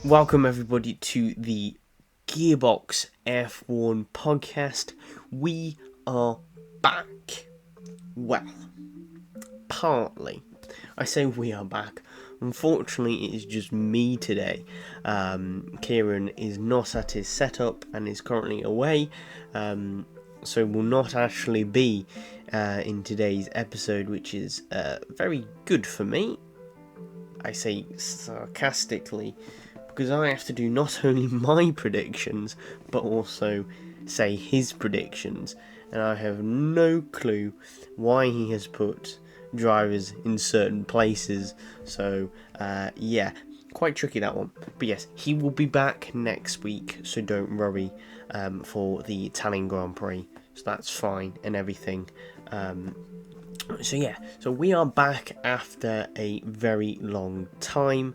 Welcome everybody to the Gearbox F1 podcast. We are back. Well, partly. I say we are back. Unfortunately, it is just me today. Kieran is not at his setup and is currently away, so will not actually be in today's episode, which is very good for me. I say sarcastically, because I have to do not only my predictions, but also say his predictions, and I have no clue why he has put drivers in certain places, so quite tricky that one. But yes, he will be back next week, so don't worry for the Italian Grand Prix, so that's fine and everything. So we are back after a very long time.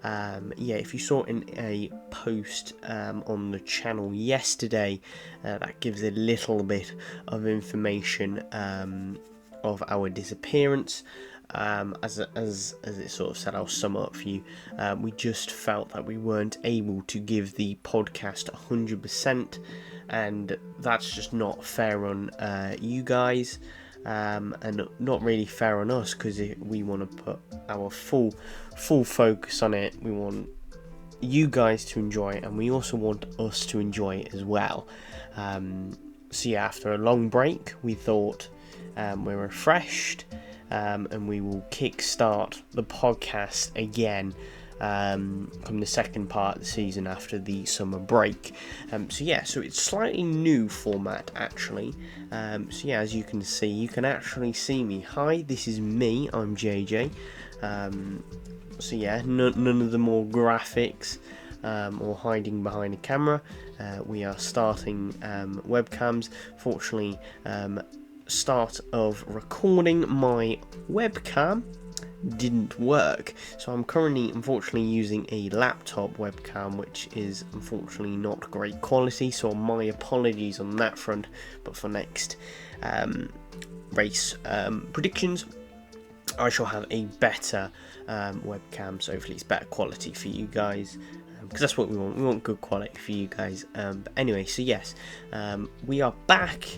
If you saw in a post on the channel yesterday, that gives a little bit of information of our disappearance. As it sort of said, I'll sum up for you. We just felt that we weren't able to give the podcast 100%, and that's just not fair on you guys. And not really fair on us, because we want to put our full focus on it. We want you guys to enjoy it, and we also want us to enjoy it as well. After a long break, we thought we're refreshed, and we will kickstart the podcast again from the second part of the season after the summer break. So it's slightly new format actually. As you can see, you can actually see me. Hi, this is me, I'm JJ. None of the more graphics or hiding behind a camera. We are starting webcams. Fortunately, start of recording, my webcam didn't work, so I'm currently unfortunately using a laptop webcam, which is unfortunately not great quality, so my apologies on that front. But for next race predictions, I shall have a better webcam, so hopefully it's better quality for you guys, because that's what we want good quality for you guys. But anyway, so yes, we are back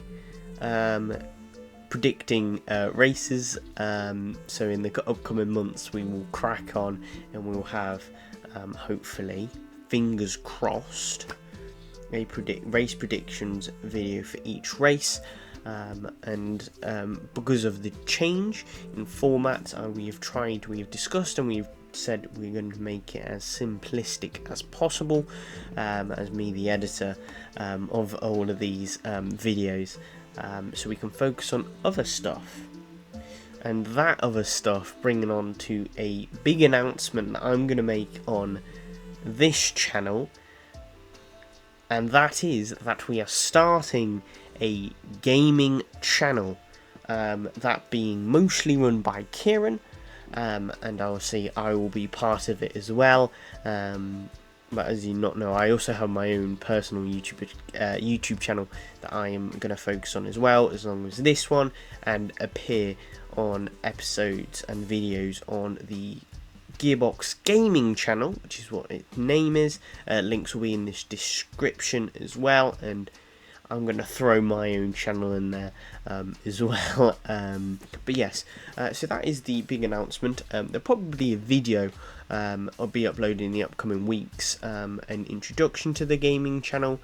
predicting races, so in the upcoming months we will crack on, and we will have hopefully, fingers crossed, a race predictions video for each race. Because of the change in format, we have discussed, and we've said we're going to make it as simplistic as possible, as me, the editor of all of these videos, so we can focus on other stuff. And that other stuff, bringing on to a big announcement that I'm going to make on this channel, and that is that we are starting a gaming channel, that being mostly run by Kieran, and obviously I will be part of it as well. But as you not know, I also have my own personal YouTube channel that I am going to focus on as well, as long as this one, and appear on episodes and videos on the Gearbox Gaming channel, which is what its name is. Links will be in this description as well, and I'm going to throw my own channel in there as well. But yes, so that is the big announcement. There'll probably be a video I'll be uploading in the upcoming weeks, an introduction to the gaming channel,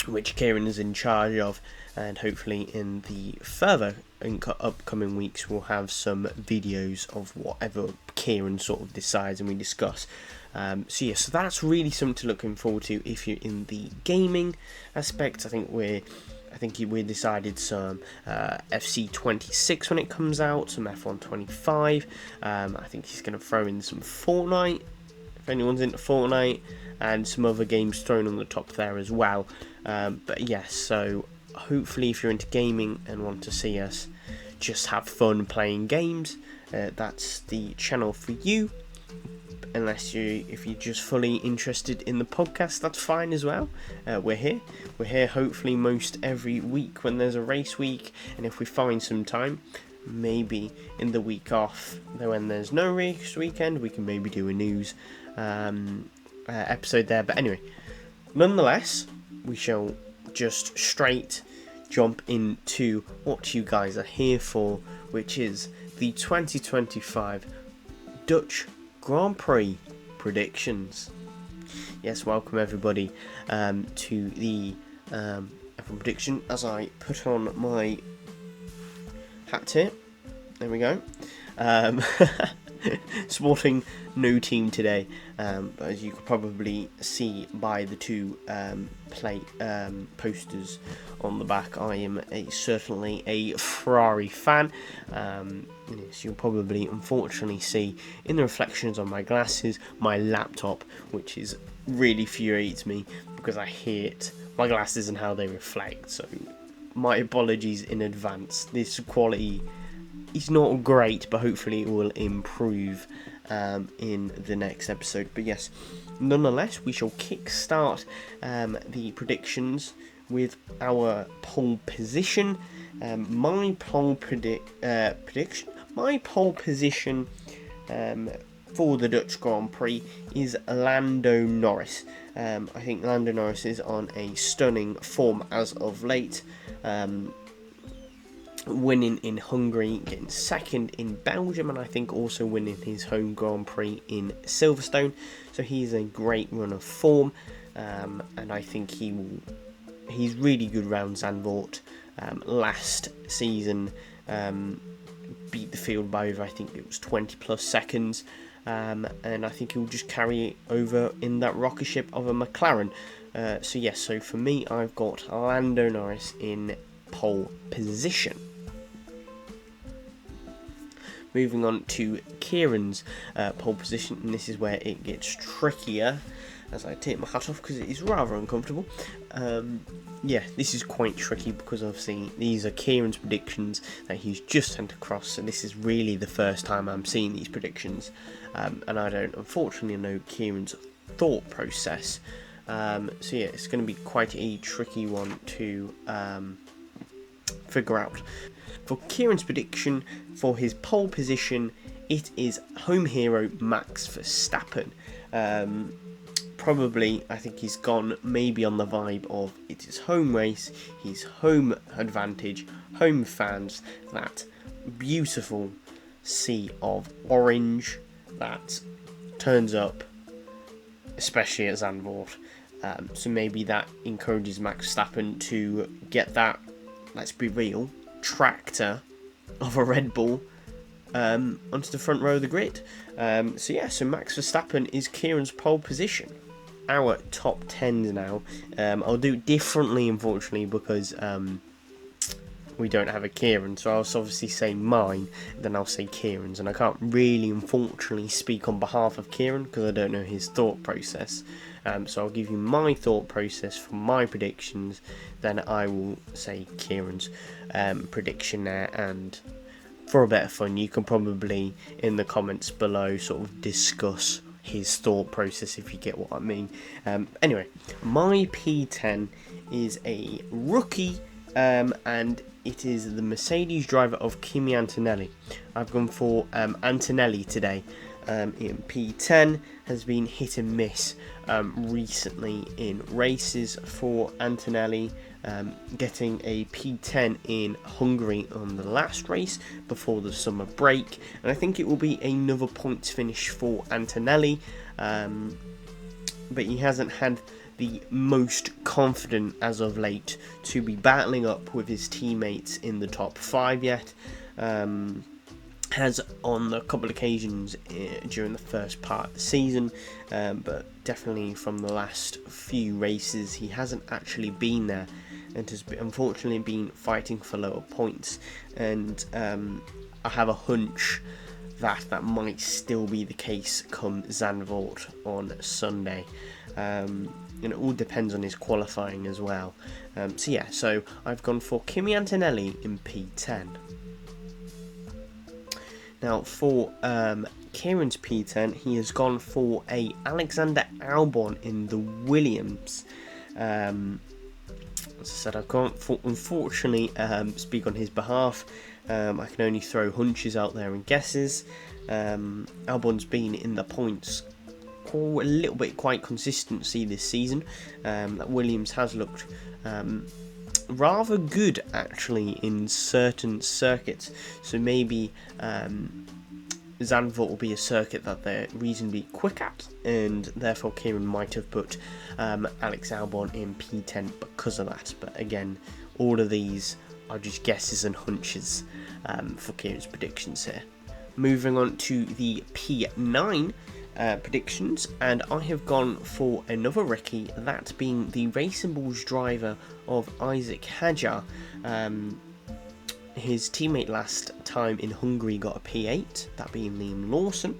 which Kieran is in charge of, and hopefully in the further upcoming weeks we'll have some videos of whatever Kieran sort of decides and we discuss. So that's really something to looking forward to if you're in the gaming aspect. I think we decided some FC26 when it comes out, some F1 25. I think he's going to throw in some Fortnite, if anyone's into Fortnite, and some other games thrown on the top there as well. But yes, so hopefully if you're into gaming and want to see us just have fun playing games, that's the channel for you. If you're just fully interested in the podcast, that's fine as well. We're here hopefully most every week when there's a race week, and if we find some time, maybe in the week off, when there's no race weekend, we can maybe do a news episode there. But anyway, nonetheless, we shall just straight jump into what you guys are here for, which is the 2025 Dutch Grand Prix predictions. Yes, welcome everybody to the F1 prediction as I put on my hat here. There we go. Sporting no team today, but as you could probably see by the two plate posters on the back, I am certainly a Ferrari fan. As you'll probably unfortunately see in the reflections on my glasses, my laptop, which is really infuriates me because I hate my glasses and how they reflect. So my apologies in advance. This quality is not great, but hopefully it will improve in the next episode. But yes, nonetheless, we shall kickstart the predictions with our pole position. My pole position for the Dutch Grand Prix is Lando Norris. I think Lando Norris is on a stunning form as of late. Winning in Hungary, getting second in Belgium, and I think also winning his home Grand Prix in Silverstone. So he's a great run of form, and I think he's really good round Zandvoort. Last season beat the field by over, I think it was 20 plus seconds, and I think he'll just carry it over in that rocket ship of a McLaren. So for me, I've got Lando Norris in pole position. Moving on to Kieran's pole position, and this is where it gets trickier as I take my hat off because it is rather uncomfortable. This is quite tricky because obviously these are Kieran's predictions that he's just sent across, so this is really the first time I'm seeing these predictions, and I don't unfortunately know Kieran's thought process. It's going to be quite a tricky one to figure out. For Kieran's prediction for his pole position, it is home hero Max Verstappen. Probably, I think he's gone maybe on the vibe of it's his home race, his home advantage, home fans, that beautiful sea of orange that turns up, especially at Zandvoort. So maybe that encourages Max Verstappen to get that, let's be real, tractor of a Red Bull onto the front row of the grid. So Max Verstappen is Kieran's pole position. Our top 10s now. I'll do it differently, unfortunately, because we don't have a Kieran. So I'll obviously say mine, then I'll say Kieran's. And I can't really, unfortunately, speak on behalf of Kieran because I don't know his thought process. So I'll give you my thought process for my predictions, then I will say Kieran's prediction there, and for a bit of fun you can probably in the comments below sort of discuss his thought process, if you get what I mean. Anyway, my P10 is a rookie, and it is the Mercedes driver of Kimi Antonelli. I've gone for Antonelli today. In P10 has been hit and miss recently in races for Antonelli, getting a P10 in Hungary on the last race before the summer break, and I think it will be another points finish for Antonelli, but he hasn't had the most confident as of late to be battling up with his teammates in the top 5 yet. Has on a couple of occasions during the first part of the season, but definitely from the last few races he hasn't actually been there, and has unfortunately been fighting for lower points, and I have a hunch that might still be the case come Zandvoort on Sunday, and it all depends on his qualifying as well. So I've gone for Kimi Antonelli in P10. Now for Kieran's P10, he has gone for a Alexander Albon in the Williams. As I said, I can't unfortunately speak on his behalf, I can only throw hunches out there and guesses. Albon's been in the points a little bit quite consistency this season. Williams has looked rather good actually in certain circuits, so maybe Zandvoort will be a circuit that they're reasonably quick at, and therefore Kieran might have put Alex Albon in P10 because of that. But again, all of these are just guesses and hunches for Kieran's predictions here. Moving on to the P9 predictions, and I have gone for another rookie, that being the Racing Bulls driver of Isaac Hadjar. His teammate last time in Hungary got a P8, that being Liam Lawson,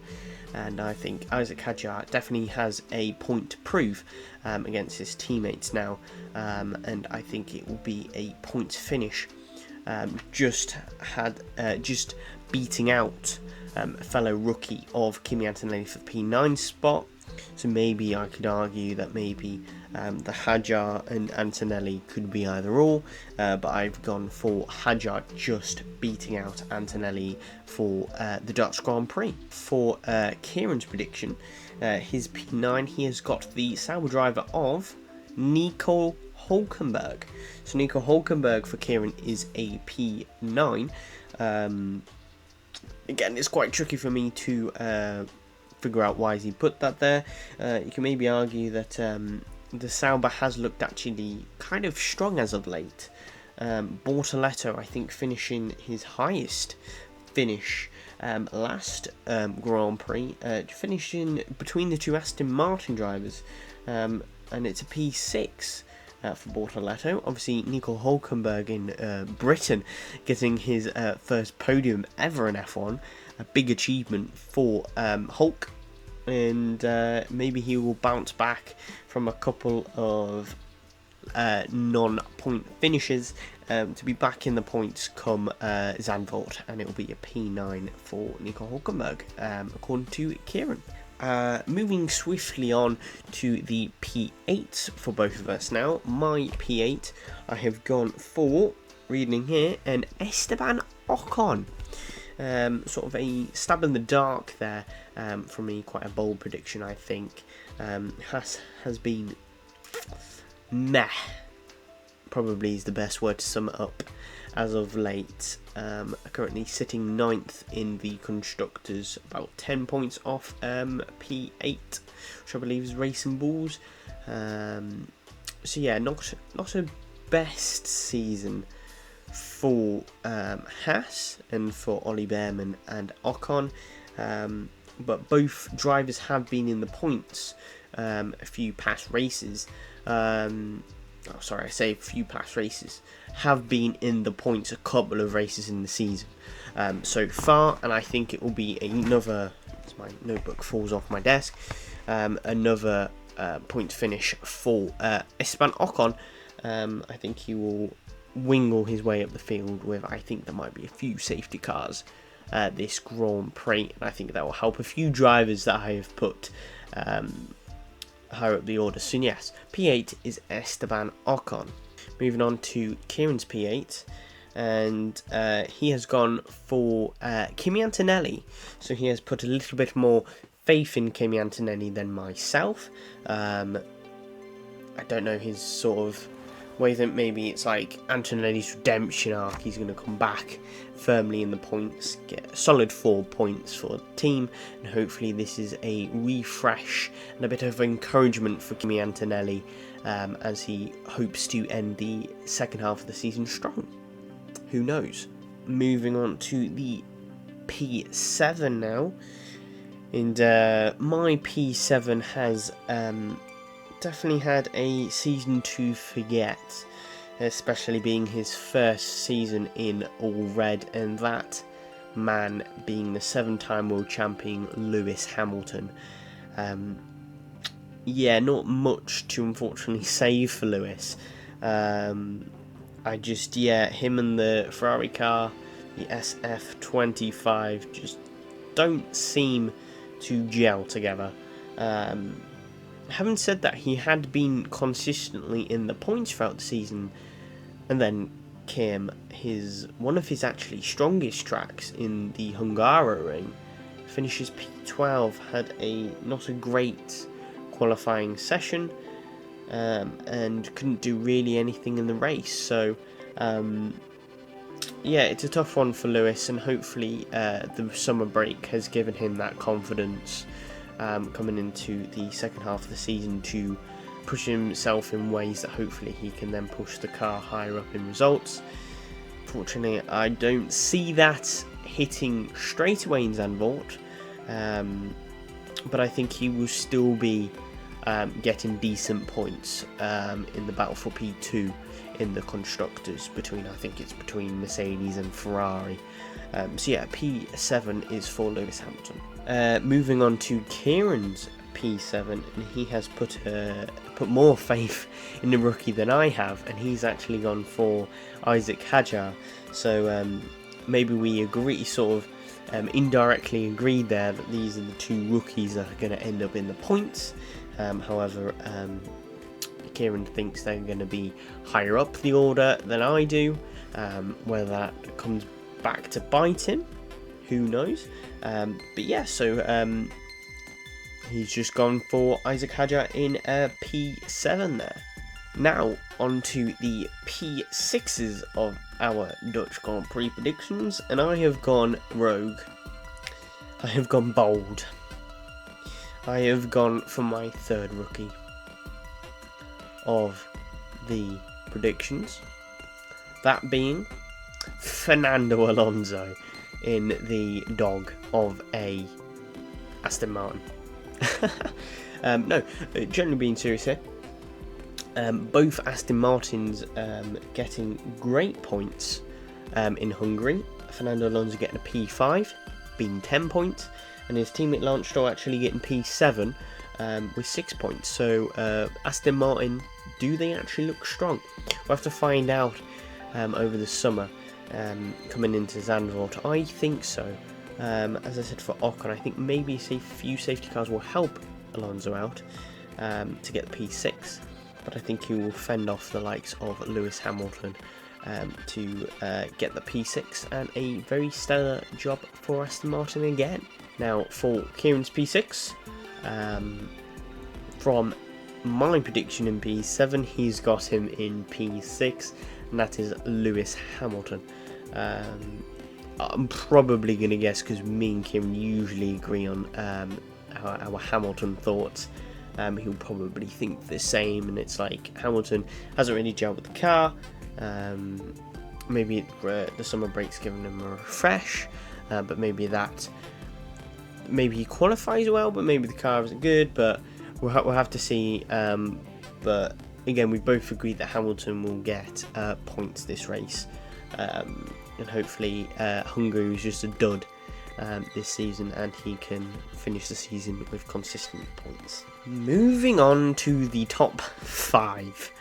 and I think Isaac Hadjar definitely has a point to prove against his teammates now, and I think it will be a points finish, just beating out a fellow rookie of Kimi Antonelli for the P9 spot. So maybe I could argue that maybe the Hadjar and Antonelli could be either or, but I've gone for Hadjar just beating out Antonelli for the Dutch Grand Prix. For Kieran's prediction, his P9, he has got the Sauber driver of Nico Hulkenberg. So Nico Hulkenberg for Kieran is a P9. Again, it's quite tricky for me to figure out why he put that there. You can maybe argue that the Sauber has looked actually kind of strong as of late. Bortoletto, I think, finishing his highest finish last Grand Prix, finishing between the two Aston Martin drivers, and it's a P6 for Bortoletto. Obviously, Nico Hulkenberg in Britain getting his first podium ever in F1, a big achievement for Hulk, and maybe he will bounce back from a couple of non-point finishes to be back in the points come Zandvoort, and it will be a P9 for Nico Hulkenberg, according to Kieran. Moving swiftly on to the P8 for both of us now. My P8, I have gone for, reading here, an Esteban Ocon. Sort of a stab in the dark there from me, quite a bold prediction, I think. Has been meh, probably is the best word to sum it up as of late. Currently sitting 9th in the Constructors, about 10 points off P8, which I believe is Racing Bulls. So yeah, not a best season for Haas and for Ollie Behrman and Ocon, but both drivers have been in the points a few past races. I say a few past races, have been in the points a couple of races in the season so far, and I think it will be another, as my notebook falls off my desk, another point finish for Esteban Ocon. I think he will wingle his way up the field with, I think there might be a few safety cars this Grand Prix, and I think that will help a few drivers that I have put higher up the order. So yes, P8 is Esteban Ocon. Moving on to Kieran's P8, and he has gone for Kimi Antonelli. So he has put a little bit more faith in Kimi Antonelli than myself. I don't know his sort of way that maybe it's like Antonelli's redemption arc. He's going to come back firmly in the points, get a solid 4 points for the team, and hopefully this is a refresh and a bit of encouragement for Kimi Antonelli as he hopes to end the second half of the season strong. Who knows? Moving on to the P7 now, and my P7 has definitely had a season to forget, especially being his first season in all red, and that man being the 7-time world champion Lewis Hamilton. Yeah, not much to unfortunately say for Lewis. Him and the Ferrari car, the SF25, just don't seem to gel together. Having said that, he had been consistently in the points throughout the season, and then Kim one of his actually strongest tracks in the Hungaroring. Finishes P12, had not a great qualifying session, and couldn't do really anything in the race. So yeah, it's a tough one for Lewis, and hopefully the summer break has given him that confidence coming into the second half of the season to push himself in ways that hopefully he can then push the car higher up in results. Fortunately, I don't see that hitting straight away in Zandvoort, but I think he will still be getting decent points in the battle for P2 in the constructors, I think it's between Mercedes and Ferrari. So yeah, P7 is for Lewis Hamilton. Moving on to Kieran's P7, and he has put more faith in the rookie than I have, and he's actually gone for Isaac Hadjar. So maybe we agree, sort of indirectly agreed there, that these are the two rookies that are going to end up in the points. However, Kieran thinks they're going to be higher up the order than I do. Whether that comes back to bite him, who knows? But yeah, so he's just gone for Isaac Hadjar in P7 there. Now on to the P6s of our Dutch Grand Prix predictions, and I have gone rogue. I have gone bold. I have gone for my third rookie of the predictions, that being Fernando Alonso in the dog of a Aston Martin. No, generally being serious here, both Aston Martins getting great points in Hungary. Fernando Alonso getting a P5, being 10 points, and his teammate Lance Stroll actually getting P7 with 6 points. So Aston Martin, do they actually look strong? We'll have to find out over the summer coming into Zandvoort. I think so. As I said for Ocon, I think maybe a few safety cars will help Alonso out to get the P6, but I think he will fend off the likes of Lewis Hamilton to get the P6, and a very stellar job for Aston Martin again. Now for Kieran's P6, from my prediction in P7, he's got him in P6, and that is Lewis Hamilton. I'm probably going to guess, because me and Kieran usually agree on our Hamilton thoughts. He'll probably think the same, and it's like Hamilton hasn't really gelled with the car. Maybe the summer break's given him a refresh, but maybe he qualifies well, but maybe the car isn't good. But we'll have to see. But again, we both agreed that Hamilton will get points this race, and hopefully Hungary was just a dud this season, and he can finish the season with consistent points. Moving on to the top 5,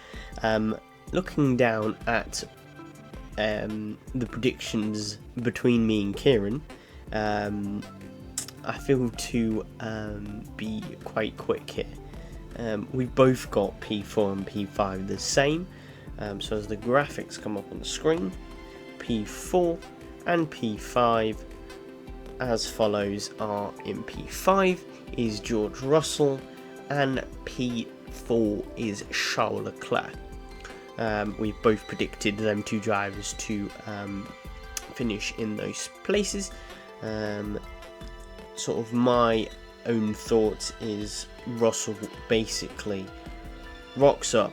looking down at the predictions between me and Kieran, I feel to be quite quick here. We've both got P4 and P5 the same, so as the graphics come up on the screen, P4 and P5 as follows are: in P5 is George Russell, and P4 is Charles Leclerc. We've both predicted them two drivers to finish in those places. Sort of my own thoughts is Russell basically rocks up,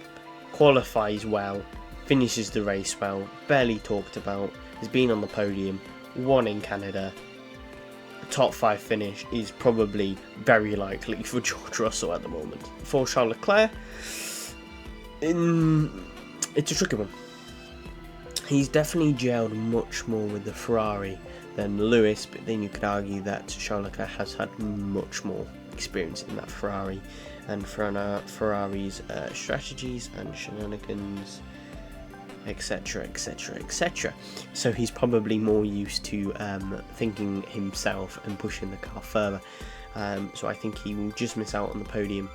qualifies well, finishes the race well, barely talked about, has been on the podium, won in Canada. A top 5 finish is probably very likely for George Russell at the moment. For Charles Leclerc, it's a tricky one. He's definitely gelled much more with the Ferrari than Lewis, but then you could argue that Charles Leclerc has had much more experience in that Ferrari, and Ferrari's strategies and shenanigans, etc, etc, etc. So he's probably more used to thinking himself and pushing the car further. So I think he will just miss out on the podium,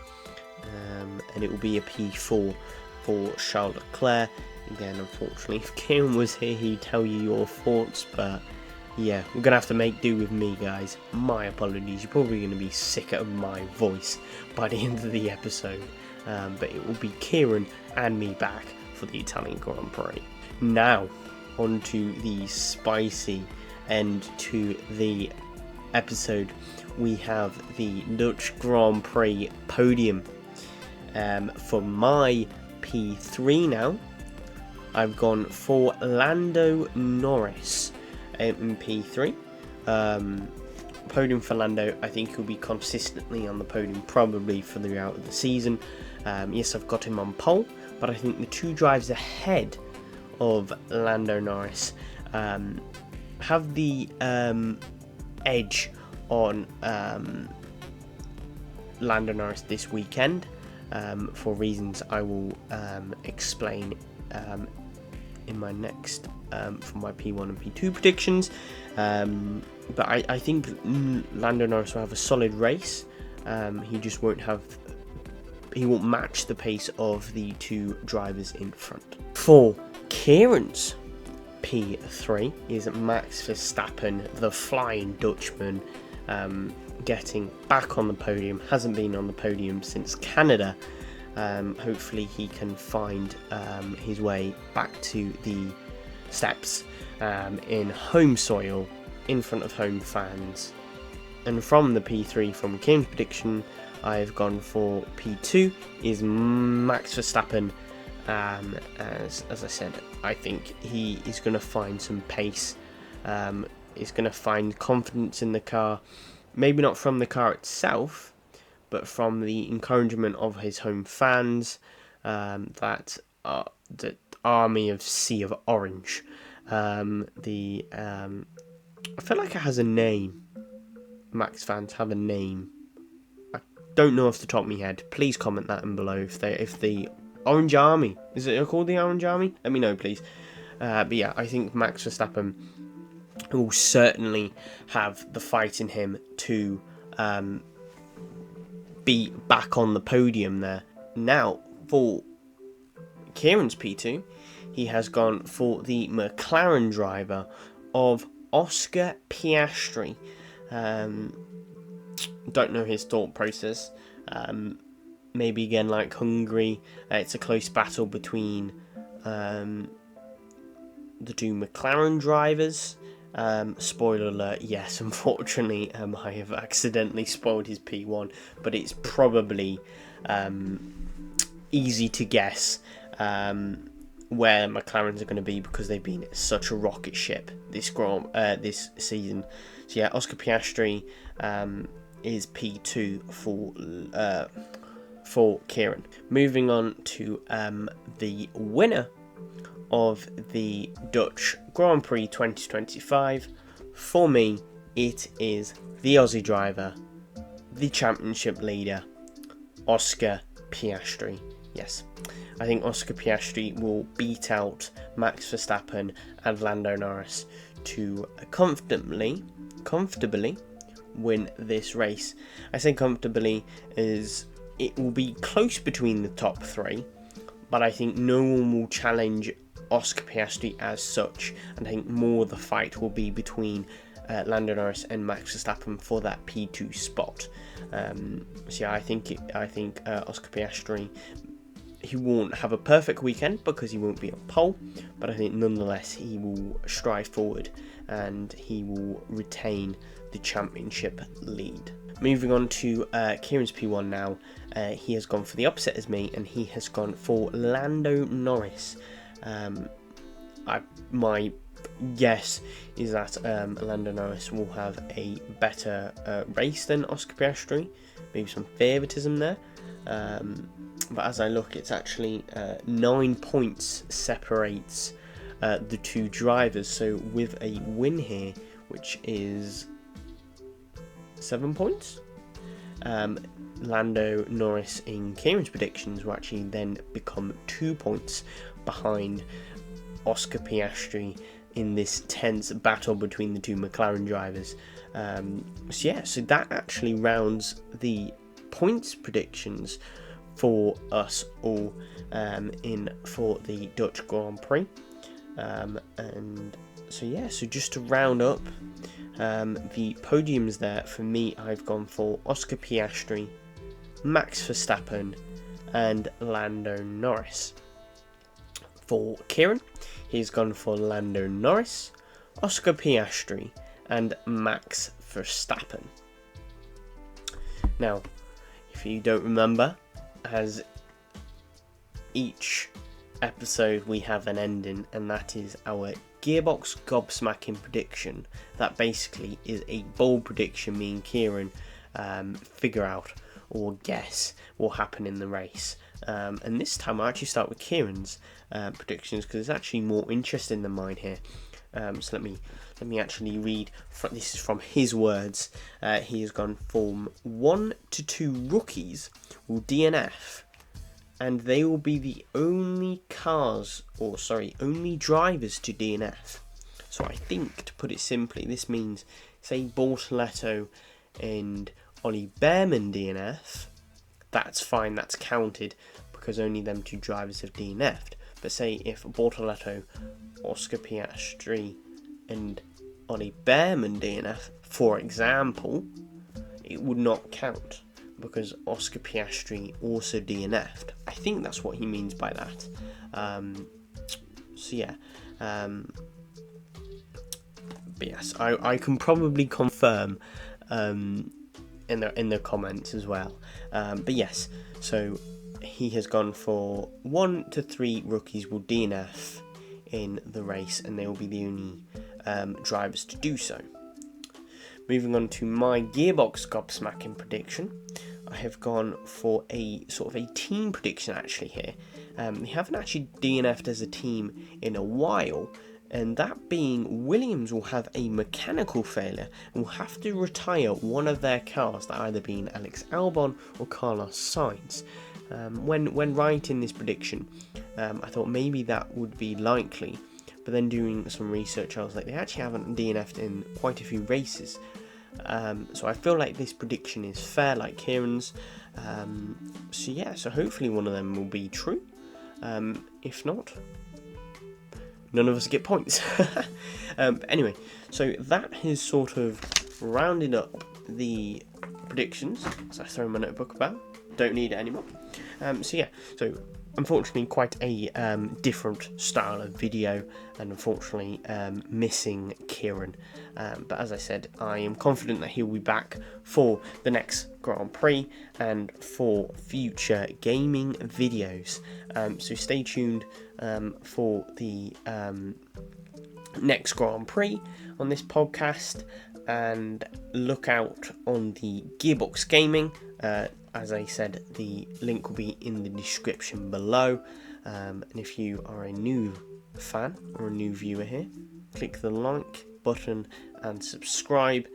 and it will be a P4 for Charles Leclerc again, unfortunately. If Kieran was here, he'd tell you your thoughts, but yeah, we're going to have to make do with me, guys. My apologies. You're probably going to be sick of my voice by the end of the episode, but it will be Kieran and me back for the Italian Grand Prix. Now, on to the spicy end to the episode. We have the Dutch Grand Prix podium. For my P3 now, I've gone for Lando Norris in P3. Podium for Lando, I think he'll be consistently on the podium probably for throughout the season. Yes, I've got him on pole, but I think the two drives ahead of Lando Norris have the edge on Lando Norris this weekend, for reasons I will explain in my next for my P1 and P2 predictions. But I think Lando Norris will have a solid race. He won't match the pace of the two drivers in front. For Kieran's P3 is Max Verstappen, the Flying Dutchman, getting back on the podium. Hasn't been on the podium since Canada. Hopefully he can find his way back to the steps in home soil, in front of home fans. And from the P3, from Kieran's prediction, I've gone for P2 is Max Verstappen. As I said, I think he is going to find some pace. He's going to find confidence in the car, maybe not from the car itself, but from the encouragement of his home fans, that the army of Sea of Orange. I feel like it has a name. Max fans have a name. I don't know off the top of my head. Please comment that in below if the Orange Army, is it called the Orange Army? Let me know, please. But yeah, I think Max Verstappen will certainly have the fight in him to be back on the podium there. Now, for Kieran's P2, he has gone for the McLaren driver of Oscar Piastri. Don't know his thought process. Maybe again, like Hungary, it's a close battle between the two McLaren drivers. Spoiler alert, yes, unfortunately, I have accidentally spoiled his P1, but it's probably easy to guess where McLarens are going to be, because they've been such a rocket ship this season. So yeah, Oscar Piastri is P2 for Kieran. Moving on to the winner of the Dutch Grand Prix 2025. For me, it is the Aussie driver, the championship leader, Oscar Piastri. Yes, I think Oscar Piastri will beat out Max Verstappen and Lando Norris to comfortably win this race. I say comfortably as it will be close between the top three, but I think no one will challenge Oscar Piastri as such, and I think more the fight will be between Lando Norris and Max Verstappen for that P2 spot. So yeah, I think Oscar Piastri, he won't have a perfect weekend because he won't be on pole, but I think nonetheless he will strive forward and he will retain the championship lead. Moving on to Kieran's P1 now. He has gone for the opposite as me, and he has gone for Lando Norris. My guess is that Lando Norris will have a better race than Oscar Piastri. Maybe some favouritism there. But as I look, it's actually 9 points separates the two drivers. So with a win here, which is 7 points, Lando Norris in Kieran's predictions will actually then become 2 points behind Oscar Piastri in this tense battle between the two McLaren drivers. So that actually rounds the points predictions for us all in for the Dutch Grand Prix. And so yeah, so just to round up the podiums there, for me I've gone for Oscar Piastri, Max Verstappen and Lando Norris. For Kieran, he's gone for Lando Norris, Oscar Piastri and Max Verstappen. Now, if you don't remember, as each episode we have an ending, and that is our gearbox gobsmacking prediction. That basically is a bold prediction me and Kieran figure out or guess what will happen in the race. And this time I actually start with Kieran's predictions because it's actually more interesting than mine here. So let me actually read. This is from his words. He has gone from 1 to 2 rookies will DNF, and they will be the only only drivers to DNF. So I think, to put it simply, this means, say Bortoleto and Ollie Behrman DNF, that's fine, that's counted because only them 2 drivers have DNF'd. But say if Bortoleto, Oscar Piastri and Ollie Behrman DNF, for example, it would not count because Oscar Piastri also DNF'd. I think that's what he means by that. So yeah, but yes, I can probably confirm in the comments as well. But yes, so he has gone for 1 to 3 rookies will DNF in the race, and they will be the only drivers to do so. Moving on to my gearbox gobsmacking prediction, I have gone for a sort of a team prediction actually here. They haven't actually DNF'd as a team in a while, and that being Williams will have a mechanical failure and will have to retire one of their cars, that either being Alex Albon or Carlos Sainz. When writing this prediction, I thought maybe that would be likely, but then doing some research I was like, they actually haven't DNF'd in quite a few races. So I feel like this prediction is fair, like Kieran's. So yeah, so hopefully one of them will be true. If not, none of us get points. Anyway, so that has sort of rounded up the predictions. So I throw my notebook about. Don't need it anymore. So yeah, so unfortunately quite a different style of video, and unfortunately missing Kieran. But as I said, I am confident that he'll be back for the next Grand Prix and for future gaming videos. So stay tuned for the next Grand Prix on this podcast, and look out on the Gearbox Gaming. As I said, the link will be in the description below. And if you are a new fan or a new viewer here, click the like button and subscribe.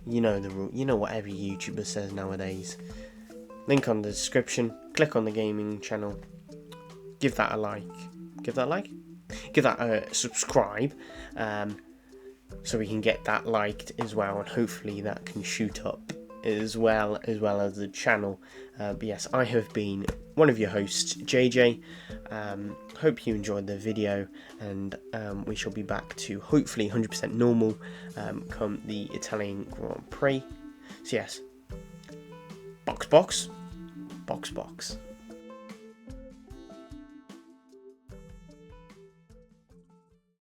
You know the rule. You know what every YouTuber says nowadays. Link on the description. Click on the gaming channel. Give that a like. Give that a subscribe. So we can get that liked as well, and hopefully that can shoot up as well as the channel. But yes, I have been one of your hosts, JJ. Hope you enjoyed the video, and we shall be back to hopefully 100% normal come the Italian Grand Prix. So yes, box.